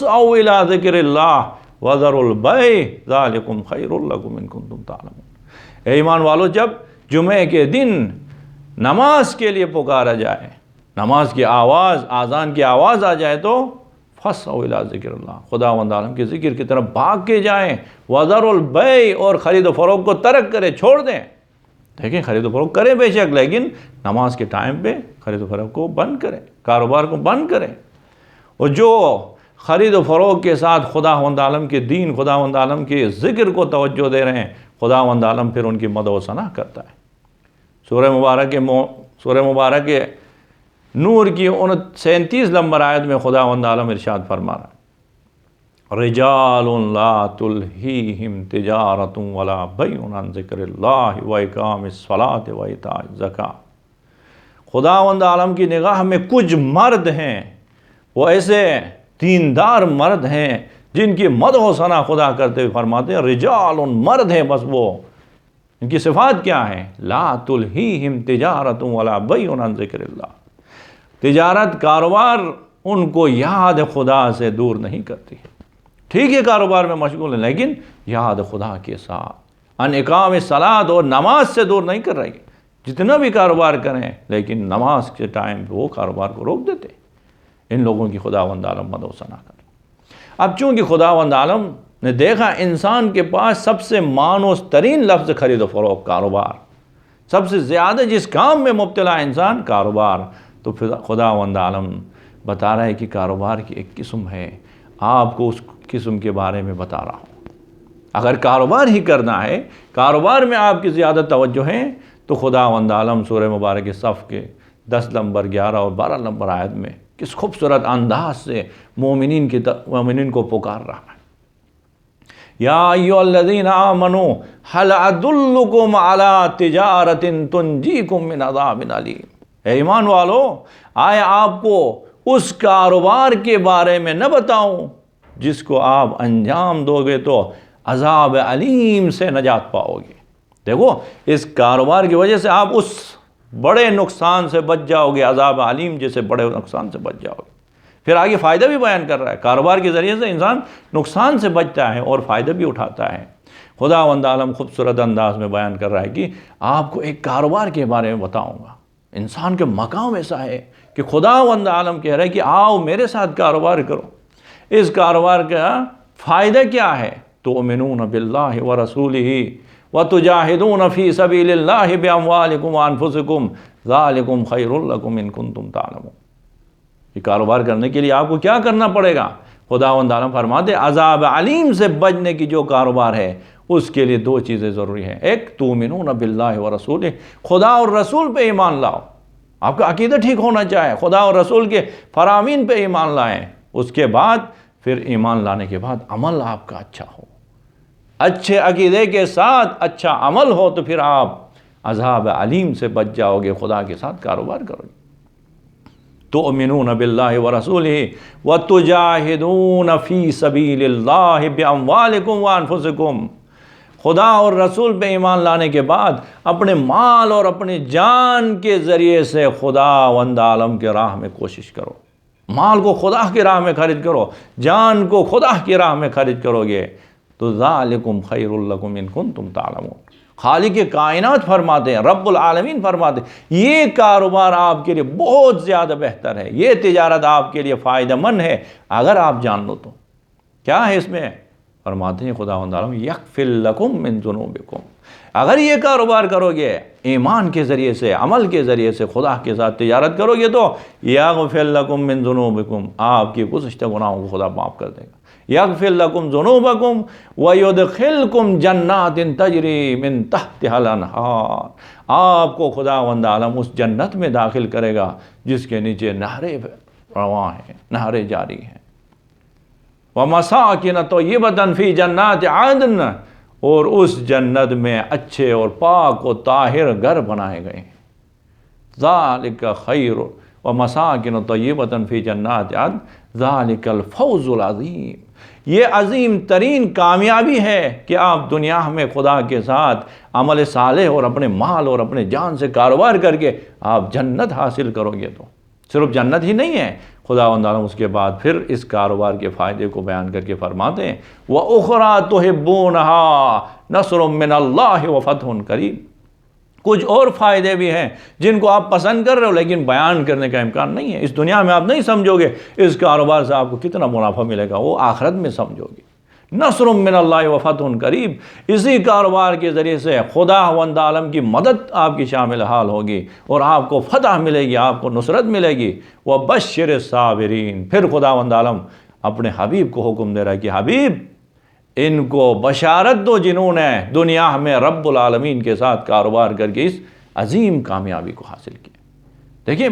او الی ذکر اللہ وذروا البیع ذالکم خیر لکم ان کنتم تعلمون۔ اے ایمان والو، جب جمعے کے دن نماز کے لیے پکارا جائے، نماز کی آواز، آذان کی آواز آ جائے تو فَاسْعَوْا إِلَىٰ ذِكْرِ اللَّهِ، خداوند عالم کے ذکر کی طرف بھاگ کے جائیں، وَذَرُوا الْبَيْعَ، اور خرید و فروخت کو ترک کریں، چھوڑ دیں۔ دیکھیں، خرید و فروخت کریں بے شک، لیکن نماز کے ٹائم پہ خرید و فروخت کو بند کریں، کاروبار کو بند کریں۔ اور جو خرید و فروخت کے ساتھ خداوند عالم کے دین، خداوند عالم کے ذکر کو توجہ دے رہے ہیں، خداوند عالم پھر ان کی مدح و ثنا کرتا ہے۔ سورہ مبارک نور کی 37 نمبر آیت میں خداوند عالم ارشاد فرما رہا ہے، رجال لا تلہیہم تجارت ولا بیع عن ذکر اللہ واقام الصلاۃ وایتاء الزکاۃ۔ خداوند عالم کی نگاہ میں کچھ مرد ہیں، وہ ایسے دیندار مرد ہیں جن کی مدح و ثنا خدا کرتے ہوئے فرماتے ہیں رجال، مرد ہیں بس وہ۔ ان کی صفات کیا ہیں؟ لا تلہیہم تجارت ولا بیع عن ذکر اللہ، تجارت، کاروبار ان کو یاد خدا سے دور نہیں کرتی۔ ٹھیک ہے، کاروبار میں مشغول ہیں لیکن یاد خدا کے ساتھ، ان اقام الصلاۃ، اور نماز سے دور نہیں کر رہی۔ جتنا بھی کاروبار کریں لیکن نماز کے ٹائم پہ وہ کاروبار کو روک دیتے۔ ان لوگوں کی خداوند عالم مدح و ثنا کرے۔ اب چونکہ خداوند عالم نے دیکھا انسان کے پاس سب سے مانوس ترین لفظ خرید و فروخت، کاروبار، سب سے زیادہ جس کام میں مبتلا انسان، کاروبار، تو پھر خداوند عالم بتا رہا ہے کہ کاروبار کی ایک قسم ہے، آپ کو اس قسم کے بارے میں بتا رہا ہوں۔ اگر کاروبار ہی کرنا ہے، کاروبار میں آپ کی زیادہ توجہ ہے، تو خداوند عالم سورہ مبارک صف کے 10 نمبر 11 اور 12 نمبر آیت میں کس خوبصورت انداز سے مومنین کو پکار رہا ہے۔ یا ایھا الذین آمنوا ھل ادلکم علی تجارۃ تنجیکم من عذاب علیم۔ اے ایمان والو، آیا آپ کو اس کاروبار کے بارے میں نہ بتاؤں جس کو آپ انجام دو گے تو عذاب علیم سے نجات پاؤ گے۔ دیکھو، اس کاروبار کی وجہ سے آپ اس بڑے نقصان سے بچ جاؤ گے، عذاب علیم جیسے بڑے نقصان سے بچ جاؤ گے۔ پھر آگے فائدہ بھی بیان کر رہا ہے، کاروبار کے ذریعے سے انسان نقصان سے بچتا ہے اور فائدہ بھی اٹھاتا ہے۔ خداوند عالم خوبصورت انداز میں بیان کر رہا ہے کہ آپ کو ایک کاروبار کے بارے میں بتاؤں گا۔ انسان کے مقام ایسا ہے کہ خداوند عالم کہہ رہا ہے کہ آؤ میرے ساتھ کاروبار کرو۔ اس کاروبار کا فائدہ کیا ہے؟ تؤمنون باللہ ورسولہ وتجاہدون فی سبیل اللہ باموالکم وانفسکم ذالکم خیر لکم ان کنتم تعلمون۔ یہ کاروبار کرنے کے لیے آپ کو کیا کرنا پڑے گا؟ خداوند عالم فرماتے ہیں عذاب علیم سے بچنے کی جو کاروبار ہے اس کے لیے 2 چیزیں ضروری ہیں۔ ایک، تؤمنون باللہ ورسولہ، خدا اور رسول پہ ایمان لاؤ۔ آپ کا عقیدہ ٹھیک ہونا چاہے، خدا اور رسول کے فرامین پہ ایمان لائیں۔ اس کے بعد پھر ایمان لانے کے بعد عمل آپ کا اچھا ہو، اچھے عقیدے کے ساتھ اچھا عمل ہو، تو پھر آپ عذاب علیم سے بچ جاؤ گے، خدا کے ساتھ کاروبار کرو گے۔ تؤمنون باللہ ورسولہ وتجاہدون فی سبیل اللہ باموالکم وانفسکم، خدا اور رسول پہ ایمان لانے کے بعد اپنے مال اور اپنی جان کے ذریعے سے خداوند عالم کے راہ میں کوشش کرو۔ مال کو خدا کی راہ میں خرچ کرو، جان کو خدا کی راہ میں خرچ کرو گے تو ذالکم خیر لکم ان کنتم تعلمون۔ خالق کائنات فرماتے ہیں، رب العالمین فرماتے ہیں، یہ کاروبار آپ کے لیے بہت زیادہ بہتر ہے، یہ تجارت آپ کے لیے فائدہ مند ہے اگر آپ جان لو تو۔ کیا ہے اس میں؟ فرماتے ہیں خداوند عالم یغفر لکم من ذنوبکم، اگر یہ کاروبار کرو گے ایمان کے ذریعے سے، عمل کے ذریعے سے، خدا کے ساتھ تجارت کرو گے تو یغفر لکم من ذنوبکم، آپ کی گزشتہ گناہوں کو خدا معاف کر دے گا۔ یغفر لکم ذنوبکم ویدخلکم جنات تجری من تحتها الانہار، آپ کو خداوند عالم اس جنت میں داخل کرے گا جس کے نیچے نہریں رواں ہیں، نہریں جاری ہیں۔ وَمَسَاكِنَ طَيِّبَةً فِي جَنَّاتِ عَدْنٍ، اور اس جنت میں اچھے اور پاک و طاہر گھر بنائے گئے ہیں۔ ذَلِكَ خَيْرٌ وَمَسَاكِنُ طَيِّبَةً فِي جَنَّاتِ عَدْنٍ ذَلِكَ الْفَوْزُ الْعَظِيمُ، یہ عظیم ترین کامیابی ہے کہ آپ دنیا میں خدا کے ساتھ عمل صالح اور اپنے مال اور اپنے جان سے کاروبار کر کے آپ جنت حاصل کرو گے۔ تو صرف جنت ہی نہیں ہے، خداوند عالم اس کے بعد پھر اس کاروبار کے فائدے کو بیان کر کے فرماتے ہیں وَأُخْرَى تُحِبُّونَهَا نَصْرٌ مِّنَ اللَّهِ وَفَتْحٌ قَرِيبٌ، کچھ اور فائدے بھی ہیں جن کو آپ پسند کر رہے ہو لیکن بیان کرنے کا امکان نہیں ہے۔ اس دنیا میں آپ نہیں سمجھو گے اس کاروبار سے آپ کو کتنا منافع ملے گا، وہ آخرت میں سمجھو گے۔ نصر من اللہ وفتح قریب، اسی کاروبار کے ذریعے سے خداوند عالم کی مدد آپ کی شامل حال ہوگی اور آپ کو فتح ملے گی، آپ کو نصرت ملے گی۔ وبشر الصابرین، پھر خداوند عالم اپنے حبیب کو حکم دے رہا ہے کہ حبیب ان کو بشارت دو جنہوں نے دنیا میں رب العالمین کے ساتھ کاروبار کر کے اس عظیم کامیابی کو حاصل کیا۔ دیکھیں